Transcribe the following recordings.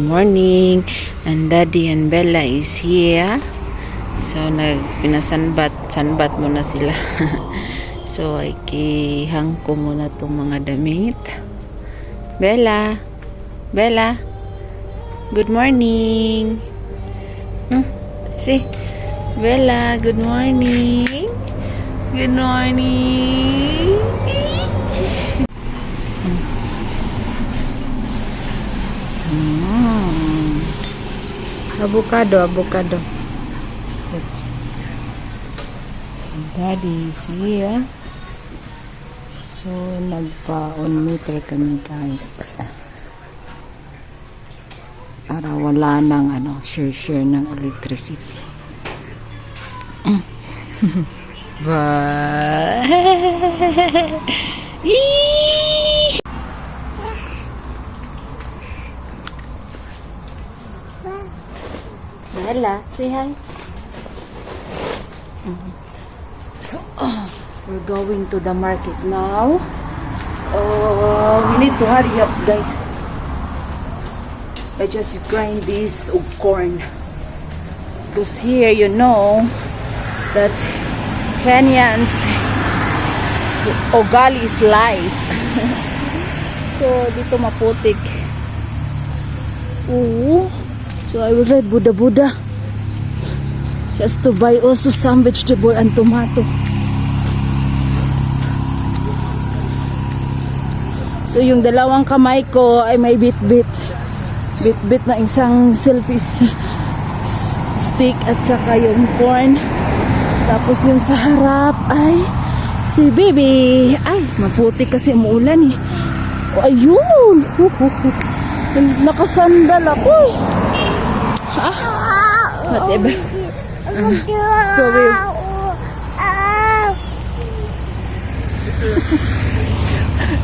Morning, and Daddy and Bella is here. So sanbat muna sila. So ikihang ko muna tong mga damit. Bella, good morning. See, Bella, good morning. Good morning. Avocado. Daddy is here. So, nagpa-on meter kami guys. Para wala nang share ng electricity. Bella, say hi. So, we're going to the market now. We need to hurry up, guys. I just grind this corn. Because here, you know, that Kenyans, ugali is life. So, dito maputik. Ooh. So I will ride Buddha just to buy also some vegetable and tomato. So yung dalawang kamay ko ay may bit na isang selfie stick at saka yung corn. Tapos yung sa harap ay si baby. Ay, maputi kasi umuulan eh. O, ayun! Nakasandal ako eh. Whatever.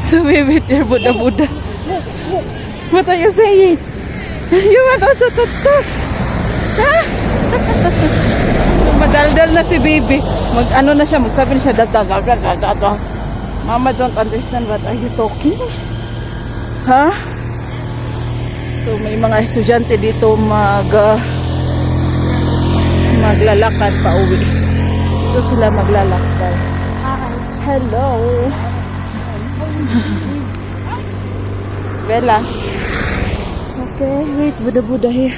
So we wait there, Buddha. What are you saying? You want also to stop? Ha? Madaldal na si baby. Na siya, magsabi na siya, Mama don't understand what are you talking? Ha? So may mga estudyante dito maglalakad pa uwi. Dito sila maglalakad. Hello. Bella. Okay, wait, Buddha here.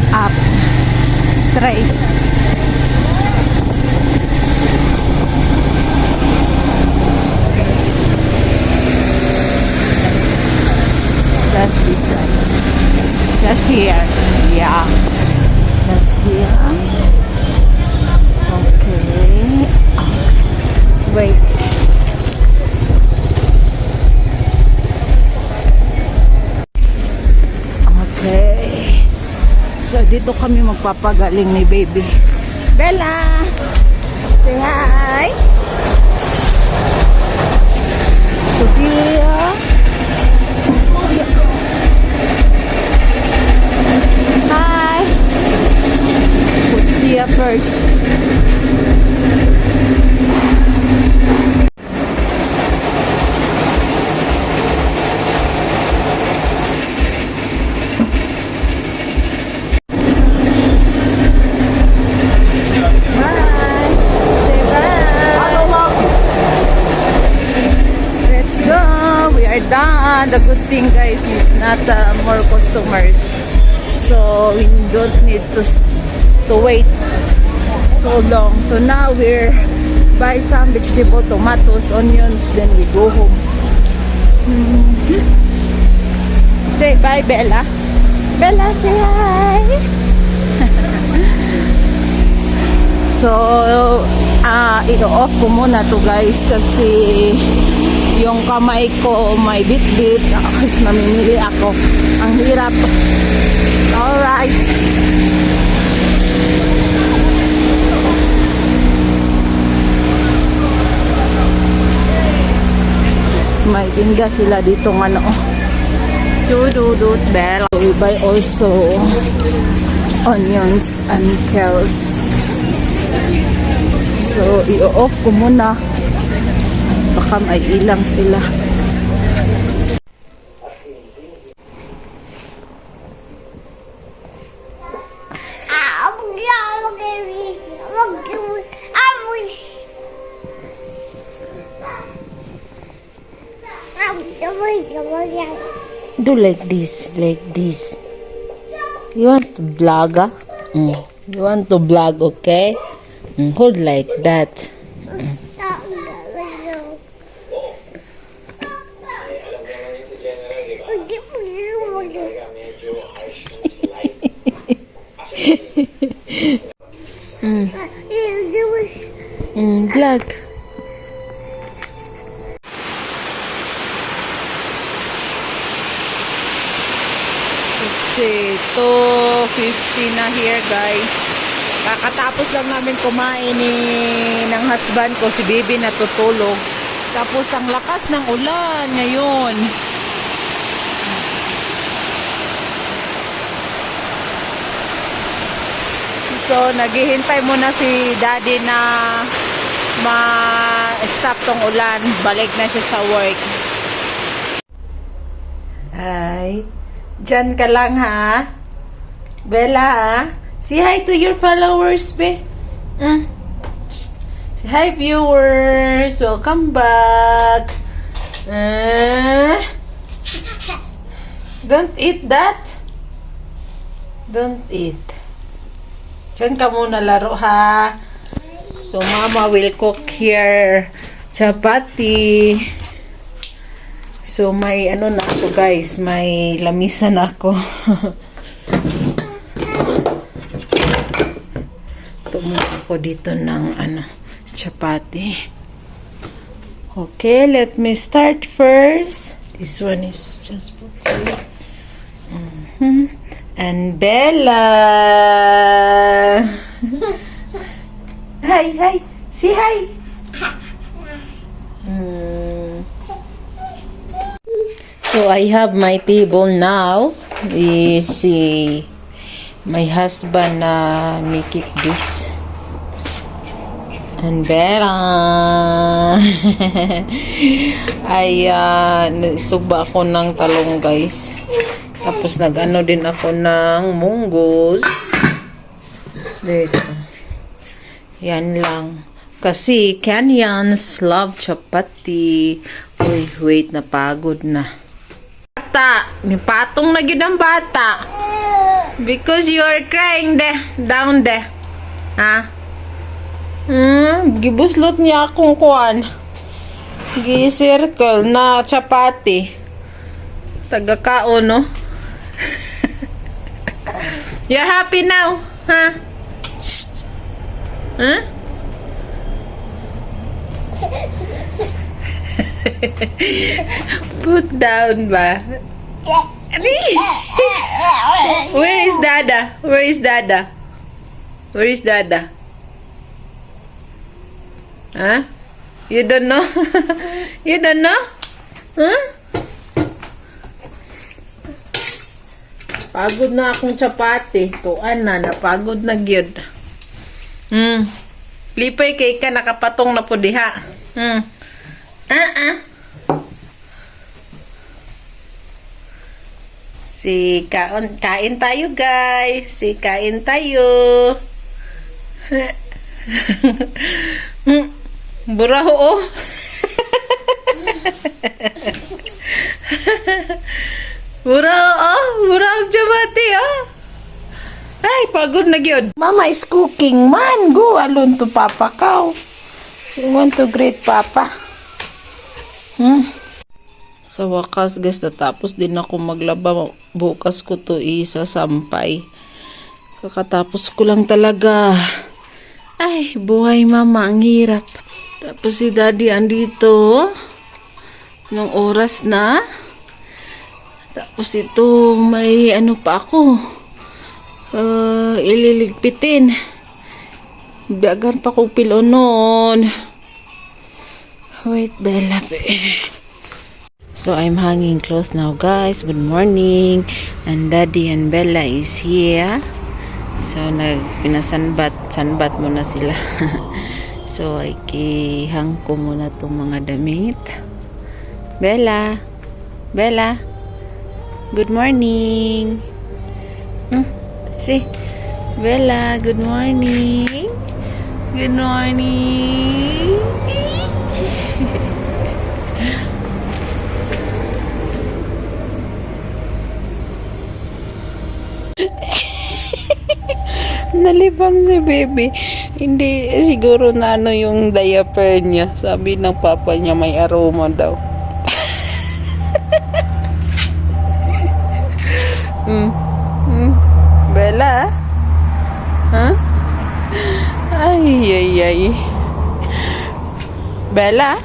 Up, straight. Just this side. Just here. Yeah. Just here. Okay. Wait. So, dito kami magpapagaling ni baby. Bella! Say hi! Sophia! Hi! Sophia first. Done. The good thing guys is not more customers, so we don't need to wait so long. So now we're buy some vegetable, tomatoes, onions, then we go home. Say bye, Bella. Bella, say hi. So, i-off ko muna to guys kasi yung kamay ko may bit-bit kasi mamimili ako. Ang hirap. Alright. May tinda sila dito ng ano. Dududut bell. We buy also onions and kales. So, i-off ko muna. Baka may ilang sila. Do like this, like this. You want to vlog? You want to vlog, okay? Hold like that. Vlog. Let's see, 2:50 na here guys. Kakatapos lang namin kumain ng husband ko, si baby natutulog. Tapos ang lakas ng ulan ngayon. So naghihintay muna si daddy na ma-stop tong ulan. Balik na siya sa work. Hi. Diyan ka lang ha? Bella ha? Say hi to your followers, be. Say hi, viewers. Welcome back. Don't eat that. Don't eat. Diyan ka muna laro, ha? So, Mama will cook here chapati. So, may ano na ako, guys. May lamisa na ako. Tumo ako dito ng chapati. Okay, let me start first. This one is just put here. And Bella. Hi, hi. Say hi. So I have my table now. We see my husband make it this. And Bella. Ay nagsuba ako ng talong guys. Tapos nag-ano din ako ng munggos. Dito. Yan lang. Kasi Kenyans love chapati. Uy, wait, napagod na. Bata, nipatong na yun ang bata. Because you are crying down there. Ha? Gibuslot niya akong kuwan. Gi-circle na chapati. Taga-kao, no? You're happy now, ha? Shh. Huh? Put down ba? Where is Dada? Where is Dada? Where is Dada? Huh? You don't know? You don't know? Huh? Pagod na akong chapati. Tuan na, napagod na gyud. Lipay kay ka nakapatong na po diha. Si kain tayo guys. Si kain tayo. Buraho oh. Buraho oh. Buraho chapati oh. Ay, pagod na gyud. Mama is cooking man. Go alone to Papa Cow. She want to greet Papa. Sa wakas guys, natapos din ako maglaba. Bukas ko to isasampay. Kakatapos ko lang talaga. Ay, buhay mama, ang hirap. Tapos si daddy andito. Nung oras na. Tapos ito, may ano pa ako. Ililigpitin. Dagan pa ko pilo noon. Wait, Bella. So, I'm hanging clothes now, guys. Good morning. And Daddy and Bella is here. So, pinasanbat muna sila. So, ikihang ko muna itong mga damit. Bella. Bella. Good morning. See? Bella, good morning. Good morning. Nalibang si baby. Hindi siguro na ano yung diaper niya. Sabi ng papa niya may aroma daw. Bella? Huh? Ay. Bella?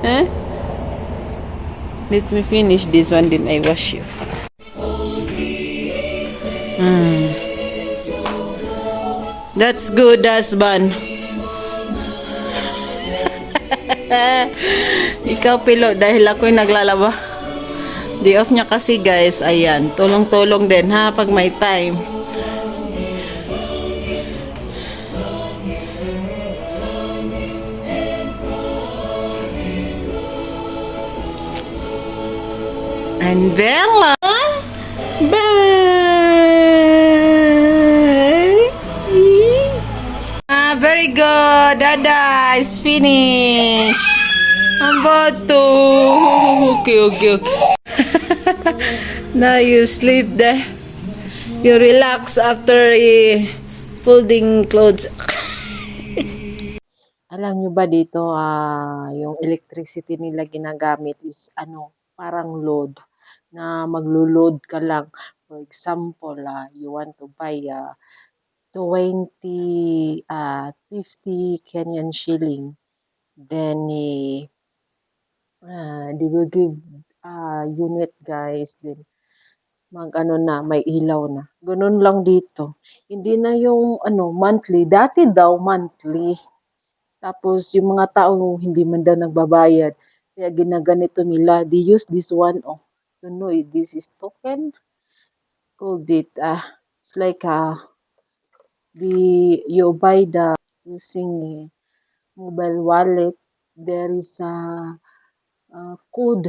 Huh? Let me finish this one, then I wash you. That's good, husband. Ikaw pilo dahil ako'y naglalaba. Day off niya kasi, guys. Ayan, tulong-tulong din ha pag may time. And Bella. Very good. Dada is finished. Ang bato. Okay. Now you sleep there. You relax after folding clothes. Alam nyo ba dito, yung electricity nila ginagamit is parang load na maglo-load ka lang. For example, you want to buy 50 Kenyan shilling. Then, they will give unit, guys. Then, may ilaw na. Ganun lang dito. Hindi na yung monthly. Dati daw monthly. Tapos, yung mga tao hindi man daw nagbabayad. Kaya ginaganito nila. They use this one. This is token. Called it. It's like you buy using mobile wallet. There is a code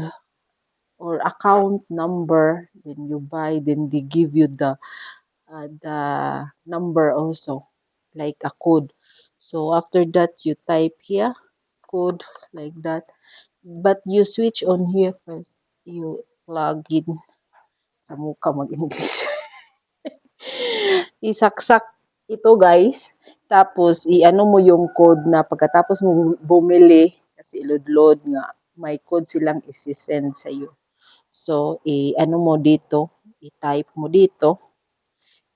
or account number. Then you buy. Then they give you the number also. Like a code. So, after that, you type here. Code. Like that. But you switch on here first. You plug in. Sa mukha mag-English. Isaksak ito, guys. Tapos, mo yung code na pagkatapos mo bumili, kasi load nga, may code silang isi-send sa iyo. So, mo dito, i-type mo dito.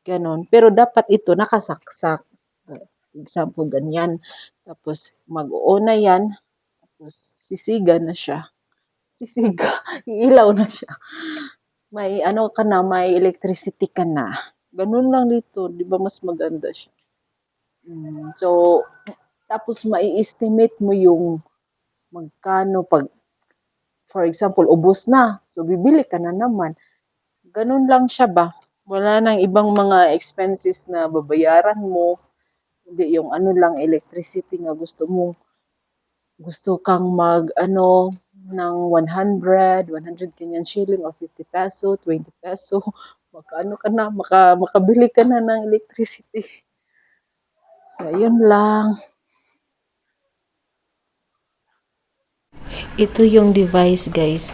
Ganon. Pero dapat ito nakasaksak. Example, ganyan. Tapos, mag-o-on na yan. Tapos, sisiga na siya. Iilaw na siya. May may electricity ka na. Ganun lang dito, 'di ba mas maganda siya. So, tapos mai-estimate mo yung magkano pag, for example, ubos na. So, bibili ka na naman. Ganun lang siya ba? Wala nang ibang mga expenses na babayaran mo. Hindi yung lang, electricity nga gusto kang ng 100 Kenyan shilling or 50 peso, 20 peso. Makabili ka na ng electricity. So, yun lang. Ito yung device, guys.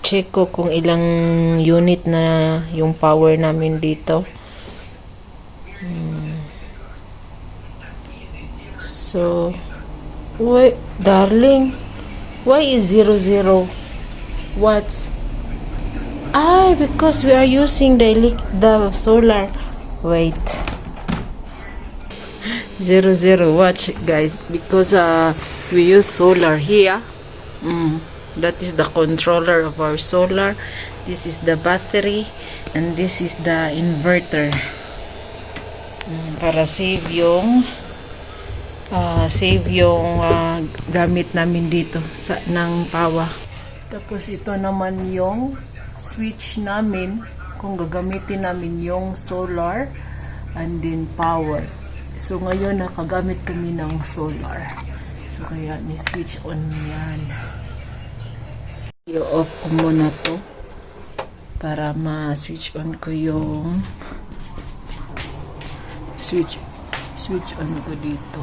Check ko kung ilang unit na yung power namin dito. So, wait, darling, why is 00 watts? Because we are using the solar. Wait. 00, watch guys, because we use solar here. That is the controller of our solar. This is the battery, and this is the inverter. Para save yung gamit namin dito ng power. Tapos ito naman yung switch namin kung gagamitin namin yung solar and then power. So ngayon nakagamit kami ng solar. So kaya ni-switch on yan. I-off ko muna to para ma-switch on ko yung switch on ko dito.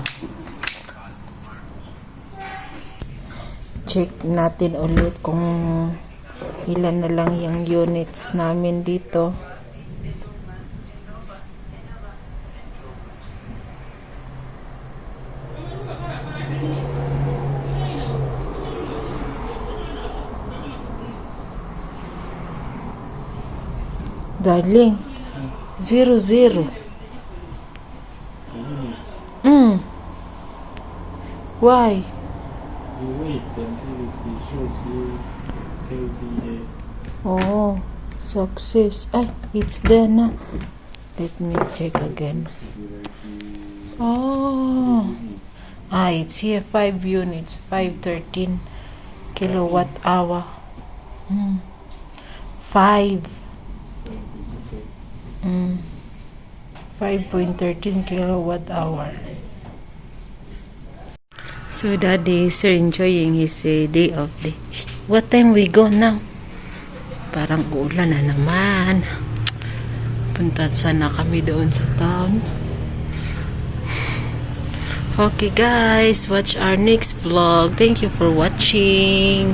Check natin ulit kung ilan na lang yung units namin dito. Darling, 00. Why? You wait until it shows you KVA. Oh, success. Ay, it's there na. Let me check again. Oh. It's here 5 units, 513 kilowatt hour. 5. 5.13 kilowatt hour. So Daddy is enjoying his day off day. What time we go now? Parang ulan na naman. Punta sana kami doon sa town. Okay guys, watch our next vlog. Thank you for watching.